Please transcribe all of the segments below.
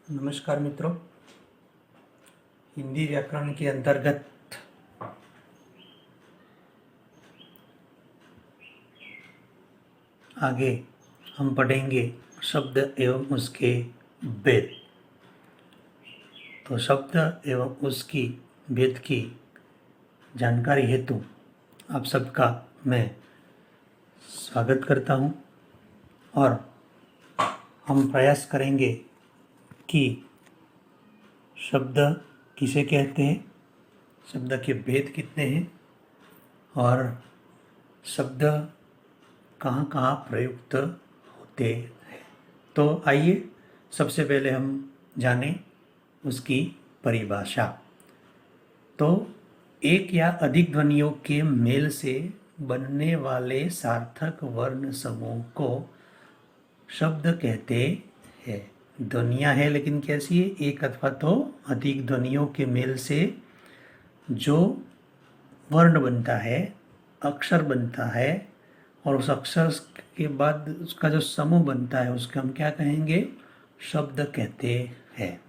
नमस्कार मित्रों, हिंदी व्याकरण के अंतर्गत आगे हम पढ़ेंगे शब्द एवं उसके भेद। तो शब्द एवं उसकी भेद की जानकारी हेतु आप सबका मैं स्वागत करता हूं और हम प्रयास करेंगे कि शब्द किसे कहते हैं, शब्द के भेद कितने हैं और शब्द कहाँ कहाँ प्रयुक्त होते हैं। तो आइए सबसे पहले हम जानें उसकी परिभाषा। तो एक या अधिक ध्वनियों के मेल से बनने वाले सार्थक वर्ण समूह को शब्द कहते हैं। ध्वनियाँ हैं लेकिन कैसी है, एक अथवा तो अधिक ध्वनियों के मेल से जो वर्ण बनता है, अक्षर बनता है और उस अक्षर के बाद उसका जो समूह बनता है उसको हम क्या कहेंगे, शब्द कहते हैं।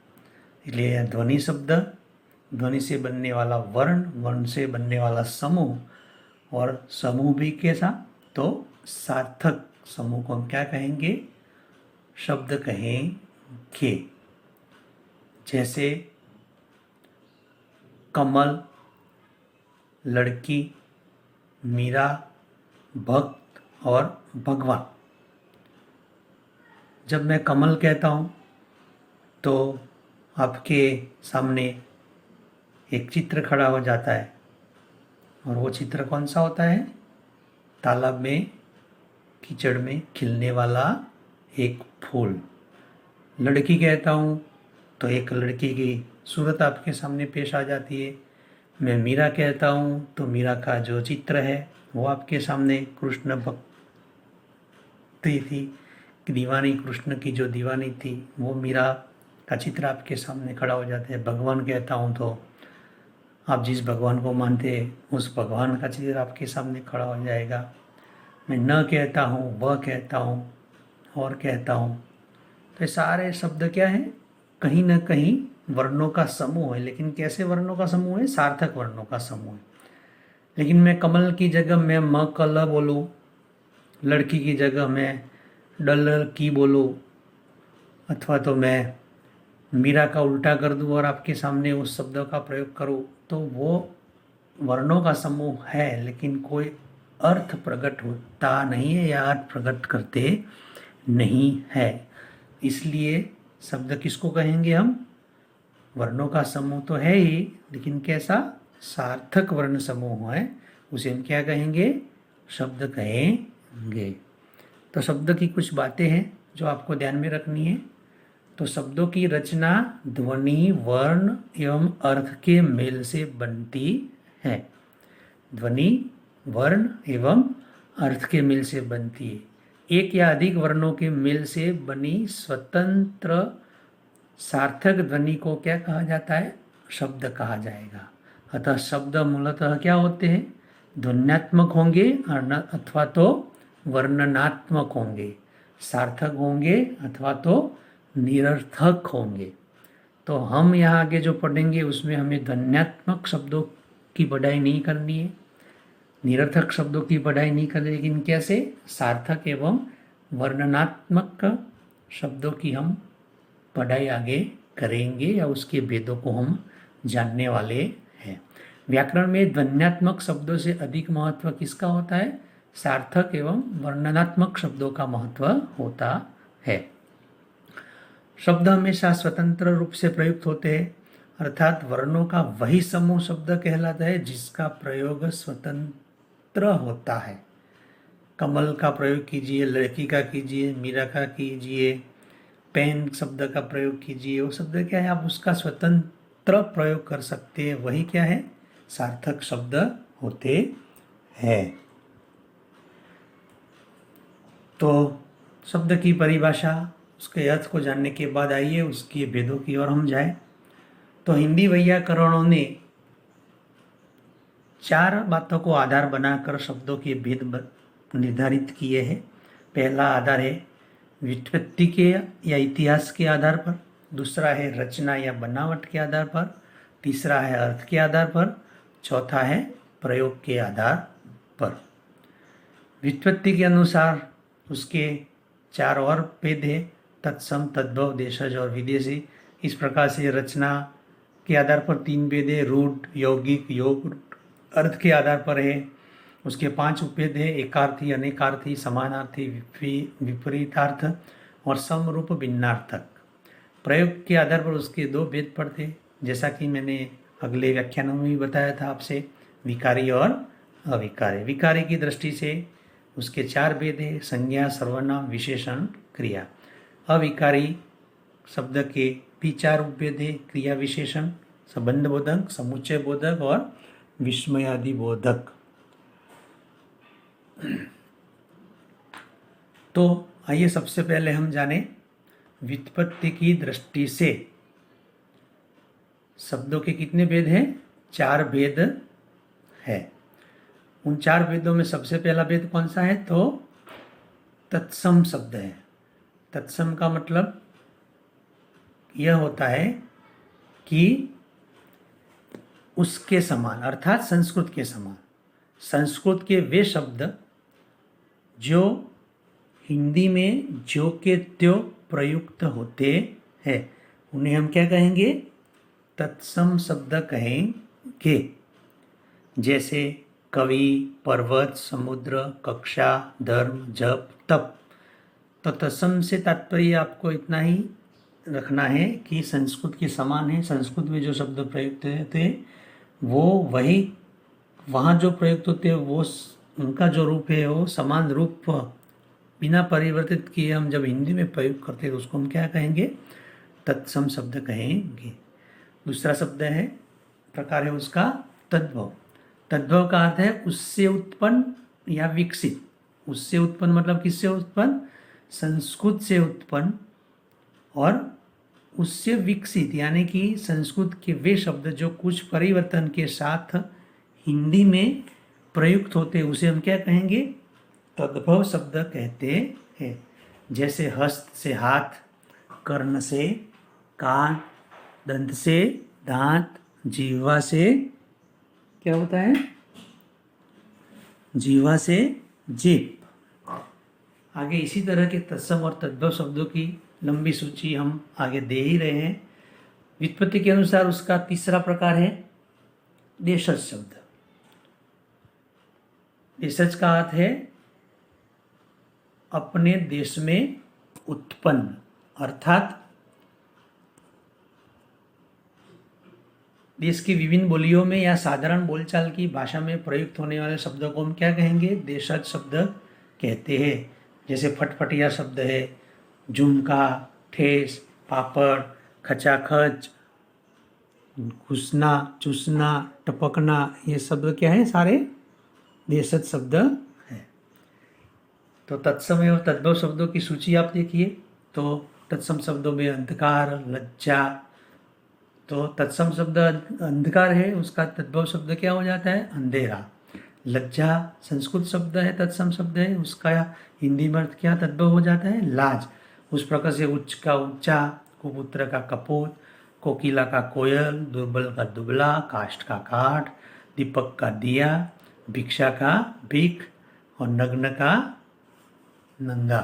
इसलिए ध्वनि शब्द, ध्वनि से बनने वाला वर्ण, वर्ण से बनने वाला समूह और समूह भी कैसा, तो सार्थक समूह को हम क्या कहेंगे, शब्द कहेंगे। जैसे कमल, लड़की, मीरा, भक्त और भगवान। जब मैं कमल कहता हूँ तो आपके सामने एक चित्र खड़ा हो जाता है और वो चित्र कौन सा होता है, तालाब में कीचड़ में खिलने वाला एक फूल। लड़की कहता हूँ तो एक लड़की की सूरत आपके सामने पेश आ जाती है। मैं मीरा कहता हूँ तो मीरा का जो चित्र है वो आपके सामने, कृष्ण भक्ति थी, दीवानी, कृष्ण की जो दीवानी थी वो मीरा का चित्र आपके सामने खड़ा हो जाता है। भगवान कहता हूँ तो आप जिस भगवान को मानते हैं उस भगवान का चित्र आपके सामने खड़ा हो जाएगा। मैं न कहता हूँ, वह कहता हूँ और कहता हूँ, तो ये सारे शब्द क्या हैं, कहीं ना कहीं वर्णों का समूह है। लेकिन कैसे वर्णों का समूह है, सार्थक वर्णों का समूह है। लेकिन मैं कमल की जगह मैं म कल बोलूँ, लड़की की जगह मैं डल की बोलूँ, अथवा तो मैं मीरा का उल्टा कर दूँ और आपके सामने उस शब्द का प्रयोग करूँ, तो वो वर्णों का समूह है लेकिन कोई अर्थ प्रकट होता नहीं है या अर्थ प्रकट करते नहीं है। इसलिए शब्द किसको कहेंगे हम, वर्णों का समूह तो है ही लेकिन कैसा, सार्थक वर्ण समूह है, उसे हम क्या कहेंगे, शब्द कहेंगे। तो शब्द की कुछ बातें हैं जो आपको ध्यान में रखनी है। तो शब्दों की रचना ध्वनि, वर्ण एवं अर्थ के मेल से बनती है। ध्वनि, वर्ण एवं अर्थ के मेल से बनती है। एक या अधिक वर्णों के मेल से बनी स्वतंत्र सार्थक ध्वनि को क्या कहा जाता है, शब्द कहा जाएगा। अतः शब्द मूलतः क्या होते हैं, ध्वन्यात्मक होंगे अथवा तो वर्णनात्मक होंगे, सार्थक होंगे अथवा तो निरर्थक होंगे। तो हम यहाँ आगे जो पढ़ेंगे उसमें हमें ध्वन्यात्मक शब्दों की पढ़ाई नहीं करनी है, निरर्थक शब्दों की पढ़ाई नहीं करनी, लेकिन कैसे, सार्थक एवं वर्णनात्मक शब्दों की हम पढ़ाई आगे करेंगे या उसके भेदों को हम जानने वाले हैं। व्याकरण में ध्वन्यात्मक शब्दों से अधिक महत्व किसका होता है, सार्थक एवं वर्णनात्मक शब्दों का महत्व होता है। शब्द हमेशा स्वतंत्र रूप से प्रयुक्त होते हैं, अर्थात वर्णों का वही समूह शब्द कहलाता है जिसका प्रयोग स्वतंत्र होता है। कमल का प्रयोग कीजिए, लड़की का कीजिए, मीरा का कीजिए, पेन शब्द का प्रयोग कीजिए, वो शब्द क्या है, आप उसका स्वतंत्र प्रयोग कर सकते हैं, वही क्या है, सार्थक शब्द होते हैं। तो शब्द की परिभाषा, उसके अर्थ को जानने के बाद आइए उसके भेदों की ओर हम जाएं। तो हिंदी वैयाकरणों ने 4 बातों को आधार बनाकर शब्दों के भेद निर्धारित किए हैं। पहला आधार है व्युत्पत्ति के या इतिहास के आधार पर, दूसरा है रचना या बनावट के आधार पर, तीसरा है अर्थ के आधार पर, चौथा है प्रयोग के आधार पर। व्युत्पत्ति के अनुसार उसके 4 और भेद है, तत्सम, तद्भव, देशज और विदेशी। इस प्रकार से रचना के आधार पर 3 भेद है, रूढ़, यौगिक, योग। अर्थ के आधार पर है उसके 5 उपभेद है, एकार्थी, अनेकार्थी, समानार्थी, विपरीतार्थ और समरूप भिन्नार्थक। प्रयोग के आधार पर उसके 2 भेद पड़ते, जैसा कि मैंने अगले व्याख्यानों में भी बताया था आपसे, विकारी और अविकारी। विकारी की दृष्टि से उसके 4 भेद है, संज्ञा, सर्वनाम, विशेषण, क्रिया। अविकारी शब्द के भी 4 उपभेद है, क्रिया विशेषण, संबंध बोधक, समुच्चय बोधक और विस्मयादि बोधक। तो आइए सबसे पहले हम जाने व्युत्पत्ति की दृष्टि से शब्दों के कितने भेद हैं? 4 भेद है। उन 4 भेदों में सबसे पहला भेद कौन सा है? तो तत्सम शब्द है। तत्सम का मतलब यह होता है कि उसके समान, अर्थात संस्कृत के समान। संस्कृत के वे शब्द जो हिंदी में जो के त्यो प्रयुक्त होते हैं उन्हें हम क्या कहेंगे? तत्सम शब्द कहेंगे। जैसे कवि, पर्वत, समुद्र, कक्षा, धर्म, जप, तप। तो तत्सम से तात्पर्य आपको इतना ही रखना है कि संस्कृत के समान है। संस्कृत में जो शब्द प्रयुक्त होते हैं वो वही वहाँ जो प्रयुक्त होते हैं वो उनका जो रूप है वो समान रूप बिना परिवर्तित किए हम जब हिंदी में प्रयोग करते हैं तो उसको हम क्या कहेंगे? तत्सम शब्द कहेंगे। दूसरा शब्द है, प्रकार है उसका तद्भव। तद्भव का अर्थ है उससे उत्पन्न या विकसित। उससे उत्पन्न मतलब किससे उत्पन्न? संस्कृत से उत्पन्न। और उससे विकसित यानी कि संस्कृत के वे शब्द जो कुछ परिवर्तन के साथ हिंदी में प्रयुक्त होते उसे हम क्या कहेंगे? तद्भव शब्द कहते हैं। जैसे हस्त से हाथ, कर्ण से कान, दंत से दांत, जीवा से क्या होता है? जीवा से जीभ। आगे इसी तरह के तत्सम और तद्भव शब्दों की लंबी सूची हम आगे दे ही रहे हैं। व्युत्पत्ति के अनुसार उसका तीसरा प्रकार है देशज शब्द। देशज का अर्थ है अपने देश में उत्पन्न, अर्थात देश की विभिन्न बोलियों में या साधारण बोलचाल की भाषा में प्रयुक्त होने वाले शब्दों को हम क्या कहेंगे? देशज शब्द कहते हैं। जैसे फटफटिया शब्द है, झुमका, ठेस, पापड़, खचाखच, घुसना, चूसना, टपकना, ये शब्द क्या है? सारे देशज शब्द है। तो तत्सम और तद्भव शब्दों की सूची आप देखिए। तो तत्सम शब्दों में अंधकार, लज्जा। तो तत्सम शब्द अंधकार है, उसका तद्भव शब्द क्या हो जाता है? अंधेरा। लज्जा संस्कृत शब्द है, तत्सम शब्द है, उसका हिंदी में अर्थ क्या तद्भव हो जाता है? लाज। उस प्रकार से उच्च का ऊंचा, कुपुत्र का कपूत, कोकिला का कोयल, दुर्बल का दुबला, काष्ठ का काठ, दीपक का दिया, भिक्षा का भिख और नग्न का नंगा।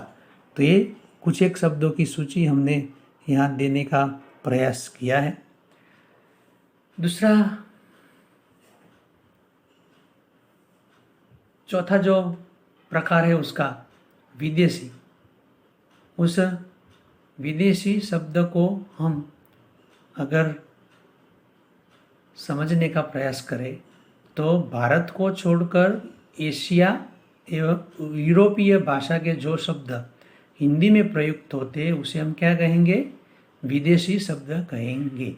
तो ये कुछ एक शब्दों की सूची हमने यहाँ देने का प्रयास किया है। दूसरा, चौथा जो प्रकार है उसका विदेशी। उस विदेशी शब्द को हम अगर समझने का प्रयास करें तो भारत को छोड़कर एशिया एवं यूरोपीय भाषा के जो शब्द हिंदी में प्रयुक्त होते हैं उसे हम क्या कहेंगे? विदेशी शब्द कहेंगे।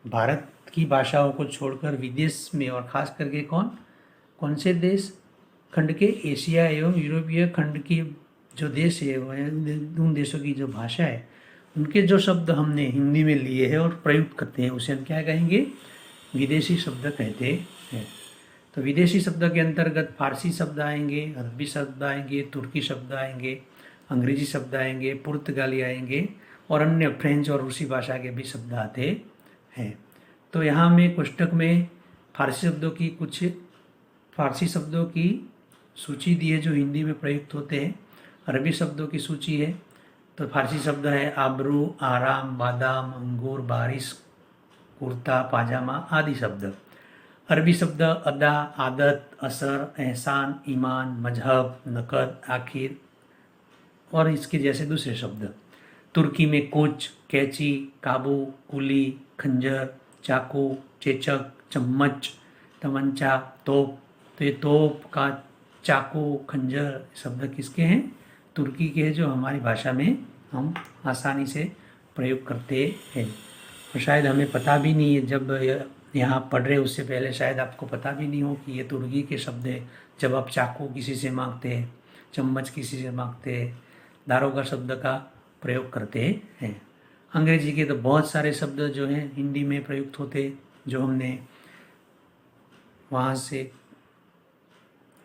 भारत की भाषाओं को छोड़कर विदेश में, और खास करके कौन से देश? खंड के एशिया एवं यूरोपीय खंड की जो देश है उन देशों की जो भाषा है उनके जो शब्द हमने हिंदी में लिए हैं और प्रयुक्त करते हैं उसे हम क्या कहेंगे? विदेशी शब्द कहते हैं। तो विदेशी शब्द के अंतर्गत फारसी शब्द आएंगे, अरबी शब्द आएंगे, तुर्की शब्द आएंगे, अंग्रेजी शब्द आएंगे, पुर्तगाली आएंगे और अन्य फ्रेंच और रूसी भाषा के भी शब्द आते हैं। तो यहाँ में कोष्टक में फारसी शब्दों की सूची दी है जो हिंदी में प्रयुक्त होते हैं। अरबी शब्दों की सूची है। तो फारसी शब्द है आबरू, आराम, बादाम, अंगूर, बारिश, कुर्ता, पाजामा आदि शब्द। अरबी शब्द अदा, आदत, असर, एहसान, ईमान, मजहब, नकद, आखिर और इसके जैसे दूसरे शब्द। तुर्की में कुच, कैची, काबू, कुली, खंजर, चाकू, चेचक, चम्मच, तमंचा, तोप। तो ये तोप का चाकू, खंजर शब्द किसके हैं? तुर्की के हैं, जो हमारी भाषा में हम आसानी से प्रयोग करते हैं। और शायद हमें पता भी नहीं है, जब यहाँ पढ़ रहे उससे पहले शायद आपको पता भी नहीं हो कि ये तुर्की के शब्द है। जब आप चाकू किसी से मांगते हैं, चम्मच किसी से मांगते हैं, दारोगा शब्द का प्रयोग करते हैं। अंग्रेजी के तो बहुत सारे शब्द जो हैं हिंदी में प्रयुक्त होते, जो हमने वहाँ से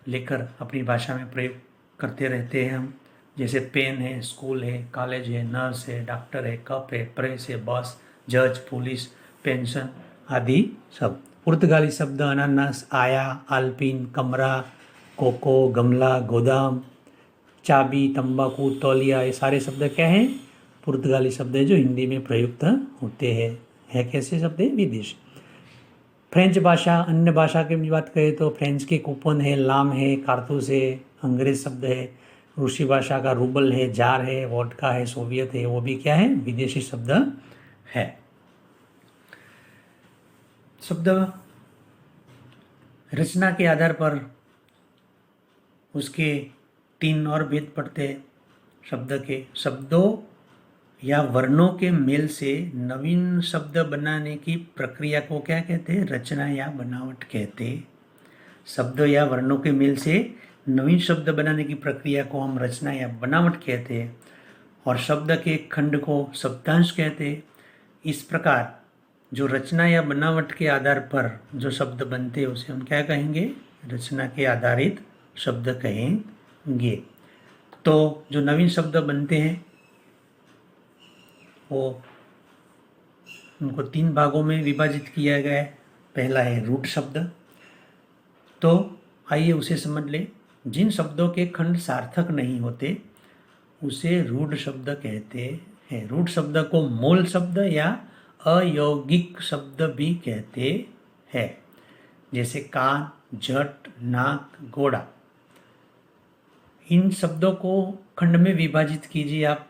लेकर अपनी भाषा में प्रयोग करते रहते हैं हम। जैसे पेन है, स्कूल है, कॉलेज है, नर्स है, डॉक्टर है, कप है, प्रेस है, बस, जज, पुलिस, पेंशन आदि सब। पुर्तगाली शब्द अनानास, आया, आल्पिन, कमरा, कोको, गमला, गोदाम, चाबी, तंबाकू, तौलिया, ये सारे शब्द क्या हैं? पुर्तगाली शब्द है जो हिंदी में प्रयुक्त होते हैं। है कैसे शब्द है? विदेश। फ्रेंच भाषा, अन्य भाषा की बात करें तो फ्रेंच के कूपन है, लाम है, कारतूस है, अंग्रेज शब्द है। रूसी भाषा का रूबल है, जार है, वोडका है, सोवियत है, वो भी क्या है? विदेशी शब्द है। शब्द रचना के आधार पर उसके 3 और भेद पड़ते हैं। शब्दों या वर्णों के मेल से नवीन शब्द बनाने की प्रक्रिया को क्या कहते हैं? रचना या बनावट कहते हैं। शब्द या वर्णों के मेल से नवीन शब्द बनाने की प्रक्रिया को हम रचना या बनावट कहते हैं। और शब्द के खंड को शब्दांश कहते हैं। इस प्रकार जो रचना या बनावट के आधार पर जो शब्द बनते हैं उसे हम क्या कहेंगे? रचना के आधारित शब्द कहेंगे। तो जो नवीन शब्द बनते हैं वो उनको 3 भागों में विभाजित किया गया है। पहला है रूढ़ शब्द। तो आइए उसे समझ ले। जिन शब्दों के खंड सार्थक नहीं होते उसे रूढ़ शब्द कहते हैं। रूढ़ शब्द को मूल शब्द या अयौगिक शब्द भी कहते हैं। जैसे कान, जट, नाक, घोड़ा। इन शब्दों को खंड में विभाजित कीजिए आप,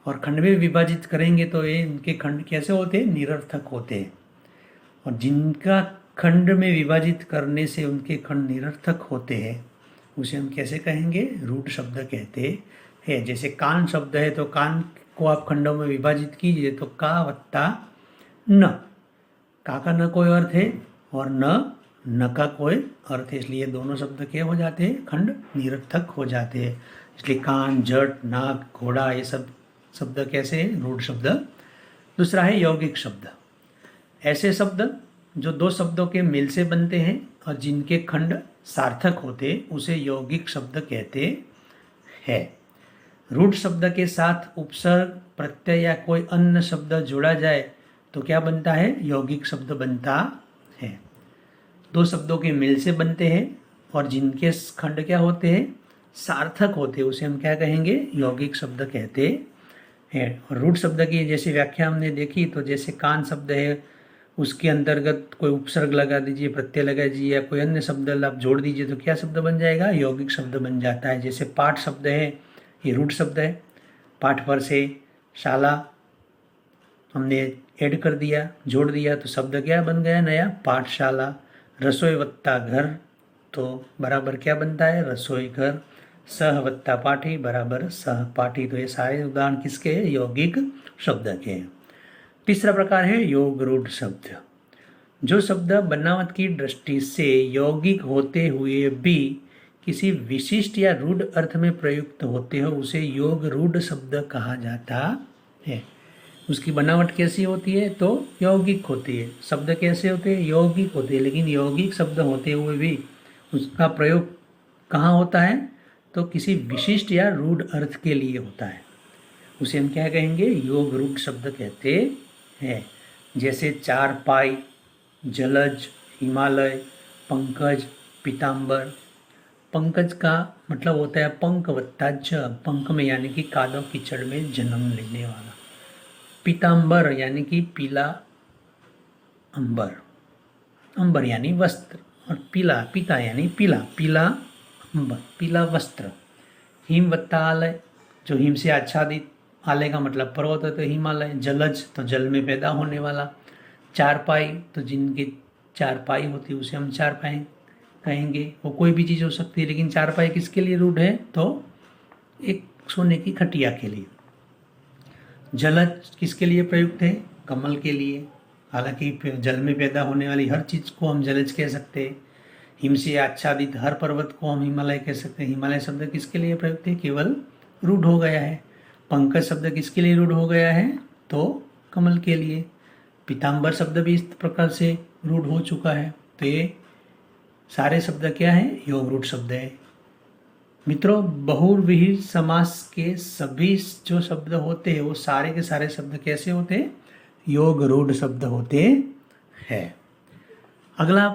और खंड में विभाजित करेंगे तो ये इनके खंड कैसे होते हैं? निरर्थक होते हैं। और जिनका खंड में विभाजित करने से उनके खंड निरर्थक होते हैं उसे हम कैसे कहेंगे? रूढ़ शब्द कहते हैं। जैसे कान शब्द है तो कान को आप खंडों में विभाजित कीजिए तो का वत्ता न। का न कोई अर्थ है और न का कोई अर्थ है, इसलिए दोनों शब्द क्या हो जाते हैं? खंड निरर्थक हो जाते हैं। इसलिए कान, जट, नाक, घोड़ा ये सब शब्द कैसे हैं? रूढ़ शब्द। दूसरा है यौगिक शब्द। ऐसे शब्द जो 2 शब्दों के मेल से बनते हैं और जिनके खंड सार्थक होते उसे यौगिक शब्द कहते हैं। रूढ़ शब्द के साथ उपसर्ग, प्रत्यय या कोई अन्य शब्द जोड़ा जाए तो क्या बनता है? यौगिक शब्द बनता है। 2 शब्दों के मेल से बनते हैं और जिनके खंड क्या होते हैं? सार्थक होते, उसे हम क्या कहेंगे? यौगिक शब्द कहते हैं। और रूढ़ शब्द की जैसे व्याख्या हमने देखी, तो जैसे कान शब्द है उसके अंतर्गत कोई उपसर्ग लगा दीजिए, प्रत्यय लगा दीजिए या कोई अन्य शब्द आप जोड़ दीजिए तो क्या शब्द बन जाएगा? यौगिक शब्द बन जाता है। जैसे पाठ शब्द है, ये रूढ़ शब्द है। पाठ पर से शाला हमने ऐड कर दिया, जोड़ दिया तो शब्द क्या बन गया? नया, पाठशाला। रसोई वत्ता घर तो बराबर क्या बनता है? रसोई घर। सह वत्ता पाठी बराबर सहपाठी। तो ये सारे उदाहरण किसके हैं? यौगिक शब्द के हैं। तीसरा प्रकार है योग रूढ़ शब्द। जो शब्द बनावट की दृष्टि से यौगिक होते हुए भी किसी विशिष्ट या रूढ़ अर्थ में प्रयुक्त होते हो उसे योग रूढ़ शब्द कहा जाता है। उसकी बनावट कैसी होती है? तो यौगिक होती है। शब्द कैसे होते हैं? यौगिक होते हैं। लेकिन यौगिक शब्द होते हुए भी उसका प्रयोग कहाँ होता है? तो किसी विशिष्ट या रूढ़ अर्थ के लिए होता है। उसे हम क्या कहेंगे, योग रूढ़ शब्द कहते हैं। जैसे चारपाई, जलज, हिमालय, पंकज, पीताम्बर। पंकज का मतलब होता है पंख वत्ता ज, पंख में यानी कि कादव कीचड़ में जन्म लेने वाला। पीताम्बर यानी कि पीला अंबर, अंबर यानी वस्त्र, और पीला, पीता यानी पीला, पीला अंबर, पीला वस्त्र। हिम वत्ता आलय, जो हिम से आच्छादित, आलय का मतलब पर्वत है तो हिमालय। जलज तो जल में पैदा होने वाला। चारपाई तो जिनकी चारपाई होती है उसे हम चारपाई कहेंगे। वो कोई भी चीज़ हो सकती है, लेकिन चारपाई किसके लिए रूढ़ है, तो एक सोने की खटिया के लिए। जलज किसके लिए प्रयुक्त है, कमल के लिए। हालांकि जल में पैदा होने वाली हर चीज़ को हम जलज कह सकते हैं। हिम से आच्छादित हर पर्वत को हम हिमालय कह सकते हैं। हिमालय शब्द किसके लिए प्रयुक्त है, केवल रूढ़ हो गया है। पंकज शब्द किसके लिए रूढ़ हो गया है, तो कमल के लिए। पीताम्बर शब्द भी इस प्रकार से रूढ़ हो चुका है। तो ये सारे शब्द क्या है, योग रूढ़ शब्द है। मित्रों, बहुव्रीहि समास के सभी जो शब्द होते हैं वो सारे के सारे शब्द कैसे होते हैं, योग रूढ़ शब्द होते हैं। अगला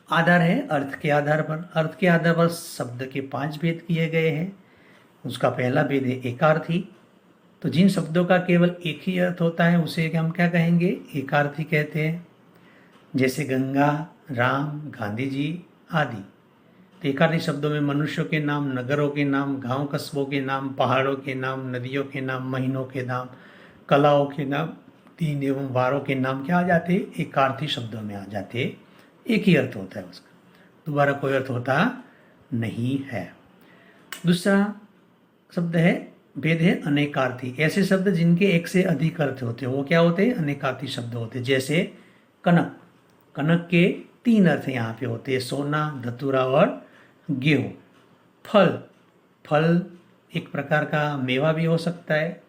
आधार है अर्थ के आधार पर। अर्थ के आधार पर शब्द के 5 भेद किए गए हैं। उसका पहला भेद है एकार्थी। तो जिन शब्दों का केवल एक ही अर्थ होता है उसे हम क्या कहेंगे, एकार्थी कहते हैं। जैसे गंगा, राम, गांधी जी आदि। तो एकार्थी शब्दों में मनुष्यों के नाम, नगरों के नाम, गांव कस्बों के नाम, पहाड़ों के नाम, नदियों के नाम, महीनों के नाम, कलाओं के नाम, दिन एवं वारों के नाम क्या आ जाते, एकार्थी शब्दों में आ जाते। एक ही अर्थ होता है उसका, दोबारा कोई अर्थ होता नहीं है। दूसरा शब्द है, भेद है अनेकार्थी। ऐसे शब्द जिनके एक से अधिक अर्थ होते हैं वो क्या होते हैं, अनेकार्थी शब्द होते हैं। जैसे कनक, कनक के 3 अर्थ यहाँ पे होते हैं, सोना, धतूरा और गेहूँ। फल, फल एक प्रकार का मेवा भी हो सकता है।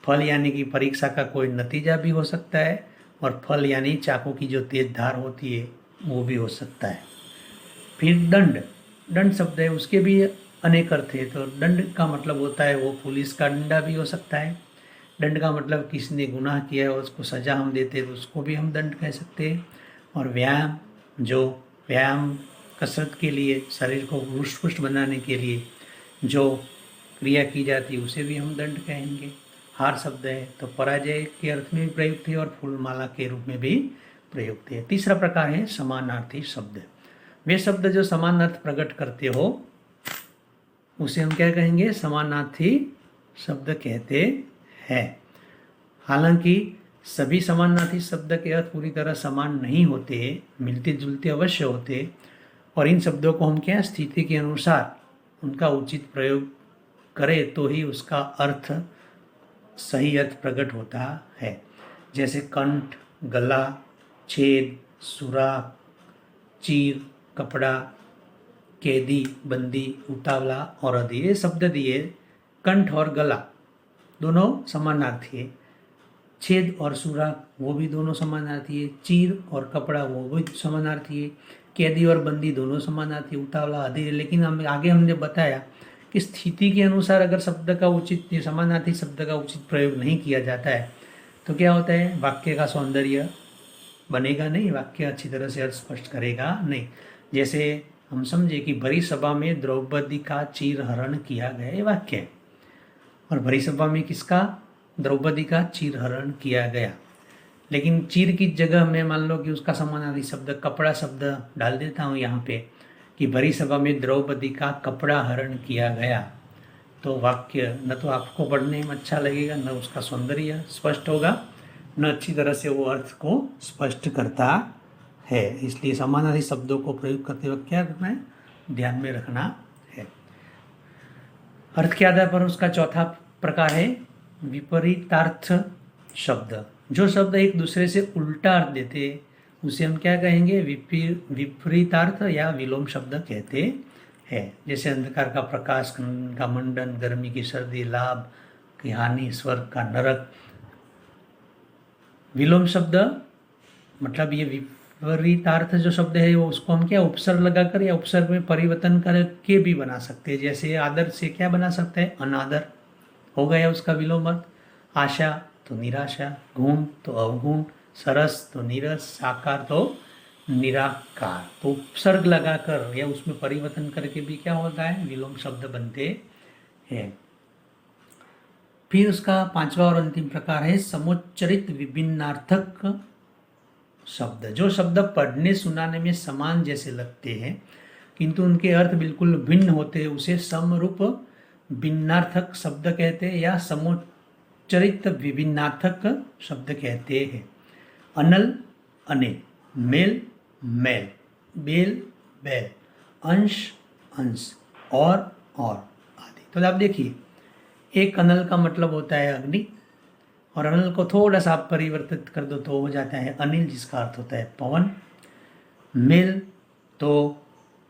फल यानी कि परीक्षा का कोई नतीजा भी हो सकता है। और फल यानी चाकू की जो तेज धार होती है वो भी हो सकता है। फिर दंड, दंड शब्द है, उसके भी अनेक अर्थ है। तो दंड का मतलब होता है वो पुलिस का डंडा भी हो सकता है। दंड का मतलब किसने गुनाह किया है उसको सजा हम देते हैं तो उसको भी हम दंड कह सकते हैं। और व्यायाम, जो व्यायाम कसरत के लिए, शरीर को रुष्ट पुष्ट बनाने के लिए जो क्रिया की जाती है उसे भी हम दंड कहेंगे। हार शब्द है तो पराजय के अर्थ में भी प्रयुक्त है और फूलमाला के रूप में भी प्रयुक्त है। तीसरा प्रकार है समानार्थी शब्द। वे शब्द जो समान अर्थ प्रकट करते हो उसे हम क्या कहेंगे, समानार्थी शब्द कहते हैं। हालांकि सभी समानार्थी शब्द के अर्थ पूरी तरह समान नहीं होते, मिलते जुलते अवश्य होते। और इन शब्दों को हम क्या, स्थिति के अनुसार उनका उचित प्रयोग करें तो ही उसका अर्थ, सही अर्थ प्रकट होता है। जैसे कंठ, गला, छेद, सुराख, चीर, कपड़ा, कैदी, बंदी, उतावला और आदि। ये शब्द दिए। कंठ और गला दोनों समानार्थी है। छेद और सुराख वो भी दोनों समानार्थी है। चीर और कपड़ा वो भी समानार्थी है। कैदी और बंदी दोनों समानार्थी, उतावला आदि। लेकिन आगे हमने बताया कि स्थिति के अनुसार अगर शब्द का उचित, समानार्थी शब्द का उचित प्रयोग नहीं किया जाता है तो क्या होता है, वाक्य का सौंदर्य बनेगा नहीं, वाक्य अच्छी तरह से अर्थ स्पष्ट करेगा नहीं। जैसे हम समझे कि भरी सभा में द्रौपदी का चीरहरण किया गया, ये वाक्य है। और भरी सभा में किसका, द्रौपदी का चीरहरण किया गया। लेकिन चीर की जगह मैं मान लो कि उसका समानार्थी शब्द कपड़ा शब्द डाल देता हूँ यहाँ पे, कि भरी सभा में द्रौपदी का कपड़ा हरण किया गया, तो वाक्य न तो आपको पढ़ने में अच्छा लगेगा, न उसका सौंदर्य स्पष्ट होगा, न अच्छी तरह से वो अर्थ को स्पष्ट करता है। इसलिए समानार्थी शब्दों को प्रयोग करते वक्त क्या करना है, ध्यान में रखना है। अर्थ के आधार पर उसका चौथा प्रकार है विपरीतार्थ शब्द। जो शब्द एक दूसरे से उल्टा अर्थ देते उसे हम क्या कहेंगे, विपरीतार्थ या विलोम शब्द कहते हैं। जैसे अंधकार का प्रकाश का मंडन, गर्मी की सर्दी, लाभ की हानि, स्वर्ग का नरक। विलोम शब्द मतलब ये विपरीतार्थ जो शब्द है वो उसको हम क्या, उपसर्ग लगाकर या उपसर्ग में परिवर्तन करके भी बना सकते हैं। जैसे आदर से क्या बना सकते हैं, अनादर हो गया उसका विलोम अर्थ। आशा तो निराशा, गुण तो अवगुण, सरस तो नीरस, साकार तो निराकार। तो उपसर्ग लगाकर या उसमें परिवर्तन करके भी क्या होता है, विलोम शब्द बनते हैं। फिर उसका पांचवा और अंतिम प्रकार है समुच्चरित विभिन्नार्थक शब्द। जो शब्द पढ़ने सुनाने में समान जैसे लगते हैं किंतु उनके अर्थ बिल्कुल भिन्न होते हैं, उसे समरूप भिन्नार्थक शब्द कहते हैं या समुच्चरित विभिन्नार्थक शब्द कहते हैं। अनल अनिल, मेल मैल, बेल बैल, अंश अंश, और आदि। तो आप देखिए, एक अनल का मतलब होता है अग्नि, और अनल को थोड़ा सा आप परिवर्तित कर दो तो हो जाता है अनिल, जिसका अर्थ होता है पवन। मेल, तो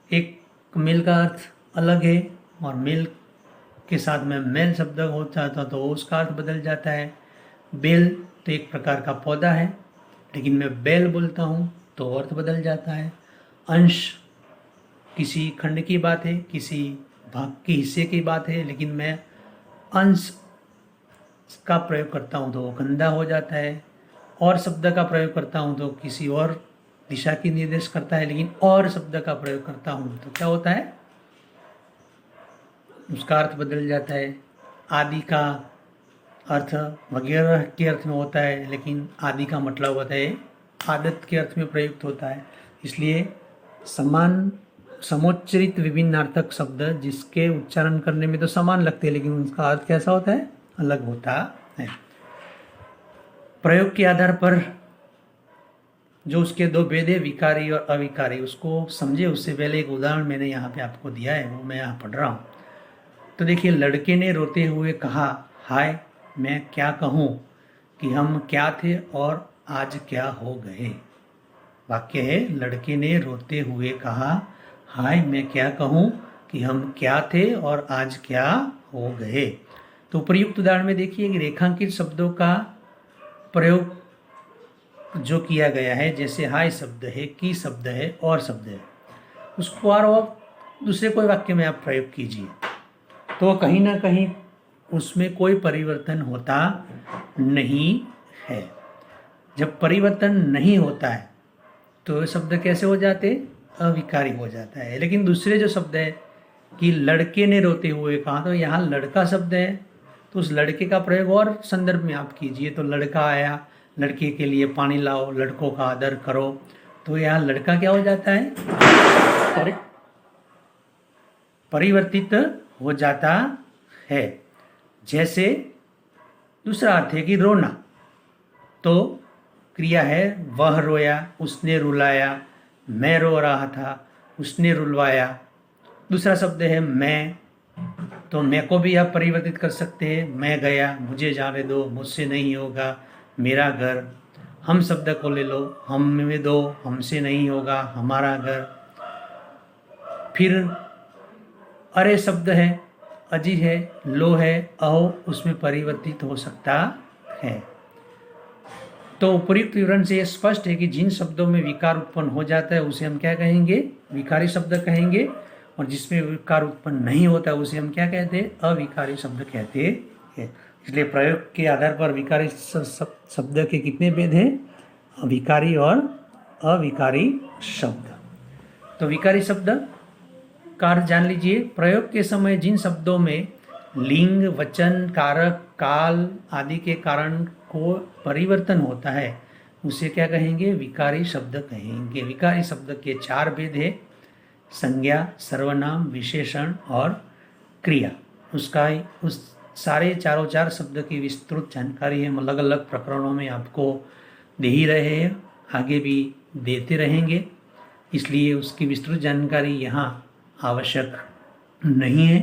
एक मेल का अर्थ अलग है और मेल के साथ में मेल शब्द हो जाता तो उसका अर्थ बदल जाता है। बेल तो एक प्रकार का पौधा है, लेकिन मैं बेल बोलता हूँ तो अर्थ बदल जाता है। अंश किसी खंड की बात है, किसी भाग के हिस्से की बात है, लेकिन मैं अंश का प्रयोग करता हूँ तो वो गंदा हो जाता है। और शब्द का प्रयोग करता हूँ तो किसी और दिशा की निर्देश करता है, लेकिन और शब्द का प्रयोग करता हूँ तो क्या होता है, उसका अर्थ बदल जाता है। आदि का अर्थ वगैरह के अर्थ में होता है, लेकिन आदि का मतलब होता है आदत के अर्थ में प्रयुक्त होता है। इसलिए समान समुच्चरित विभिन्नार्थक शब्द जिसके उच्चारण करने में तो समान लगते हैं, लेकिन उनका अर्थ कैसा होता है, अलग होता है। प्रयोग के आधार पर जो उसके दो भेद है, विकारी और अविकारी, उसको समझे उससे पहले एक उदाहरण मैंने यहाँ पे आपको दिया है, वो मैं यहाँ पढ़ रहा हूँ। तो देखिए, लड़के ने रोते हुए कहा, हाय मैं क्या कहूँ कि हम क्या थे और आज क्या हो गए। वाक्य है, लड़के ने रोते हुए कहा, हाय मैं क्या कहूँ कि हम क्या थे और आज क्या हो गए। तो प्रयुक्त उदाहरण में देखिए कि रेखांकित शब्दों का प्रयोग जो किया गया है, जैसे हाय शब्द है, की शब्द है, और शब्द है, उसको और दूसरे कोई वाक्य में आप प्रयोग कीजिए तो कहीं ना कहीं उसमें कोई परिवर्तन होता नहीं है। जब परिवर्तन नहीं होता है तो शब्द कैसे हो जाते, अविकारी हो जाता है। लेकिन दूसरे जो शब्द है कि लड़के ने रोते हुए कहा, तो यहाँ लड़का शब्द है तो उस लड़के का प्रयोग और संदर्भ में आप कीजिए। तो लड़का आया, लड़के के लिए पानी लाओ, लड़कों का आदर करो, तो यहाँ लड़का क्या हो जाता है, परिवर्तित हो जाता है। जैसे दूसरा अर्थ है कि रोना, तो क्रिया है वह रोया, उसने रुलाया, मैं रो रहा था, उसने रुलवाया। दूसरा शब्द है मैं, तो मैं को भी आप परिवर्तित कर सकते हैं, मैं गया, मुझे जाने दो, मुझसे नहीं होगा, मेरा घर। हम शब्द को ले लो, हम में दो, हमसे नहीं होगा, हमारा घर। फिर अरे शब्द है, अजी है, लो है, अहो, उसमें परिवर्तित हो सकता है। तो उपयुक्त विवरण से यह स्पष्ट है कि जिन शब्दों में विकार उत्पन्न हो जाता है उसे हम क्या कहेंगे, विकारी शब्द कहेंगे, और जिसमें विकार उत्पन्न नहीं होता है उसे हम क्या कहते हैं, अविकारी शब्द कहते हैं। इसलिए प्रयोग के आधार पर विकारी शब्द के कितने भेद हैं, विकारी और अविकारी शब्द। तो विकारी शब्द का अर्थ जान लीजिए, प्रयोग के समय जिन शब्दों में लिंग, वचन, कारक, काल आदि के कारण को परिवर्तन होता है उसे क्या कहेंगे, विकारी शब्द कहेंगे। विकारी शब्द के चार भेद है, संज्ञा, सर्वनाम, विशेषण और क्रिया। उस सारे चारों चार शब्द की विस्तृत जानकारी हम अलग अलग प्रकरणों में आपको दे ही रहे हैं, आगे भी देते रहेंगे, इसलिए उसकी विस्तृत जानकारी यहाँ आवश्यक नहीं है।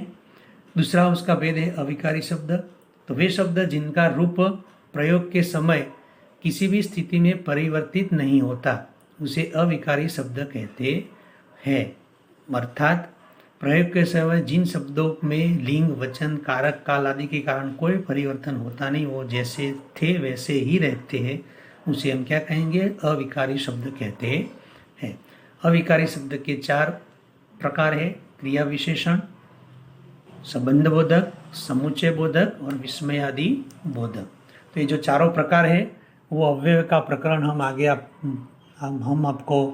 दूसरा उसका भेद है अविकारी शब्द। तो वे शब्द जिनका रूप प्रयोग के समय किसी भी स्थिति में परिवर्तित नहीं होता उसे अविकारी शब्द कहते हैं। अर्थात प्रयोग के समय जिन शब्दों में लिंग, वचन, कारक, काल आदि के कारण कोई परिवर्तन होता नहीं, वो जैसे थे वैसे ही रहते हैं, उसे हम क्या कहेंगे, अविकारी शब्द कहते हैं। अविकारी शब्द के चार प्रकार है, क्रिया विशेषण, संबंध बोधक, समुच्चय बोधक और विस्मय आदि बोधक। तो ये जो चारों प्रकार है वो अव्यय का प्रकरण हम आगे हम आपको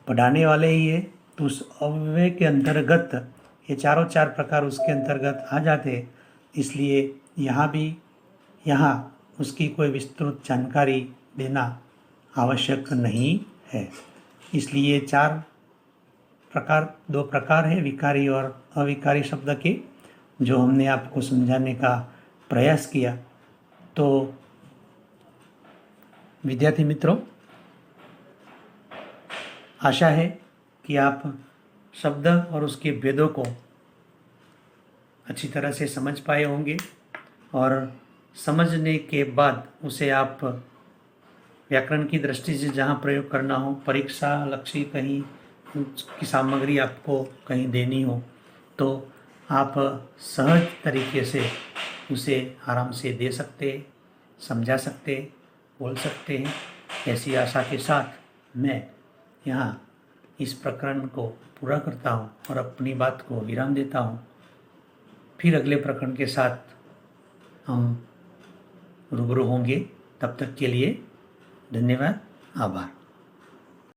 पढ़ाने वाले ही है। तो उस अव्यय के अंतर्गत ये चारों चार प्रकार उसके अंतर्गत आ जाते हैं, इसलिए यहाँ उसकी कोई विस्तृत जानकारी देना आवश्यक नहीं है। इसलिए दो प्रकार है, विकारी और अविकारी शब्द के, जो हमने आपको समझाने का प्रयास किया। तो विद्यार्थी मित्रों, आशा है कि आप शब्द और उसके भेदों को अच्छी तरह से समझ पाए होंगे और समझने के बाद उसे आप व्याकरण की दृष्टि से जहाँ प्रयोग करना हो, परीक्षा लक्ष्य कहीं की सामग्री आपको कहीं देनी हो, तो आप सहज तरीके से उसे आराम से दे सकते, समझा सकते, बोल सकते हैं। ऐसी आशा के साथ मैं यहाँ इस प्रकरण को पूरा करता हूँ और अपनी बात को विराम देता हूँ। फिर अगले प्रकरण के साथ हम रूबरू होंगे। तब तक के लिए धन्यवाद, आभार।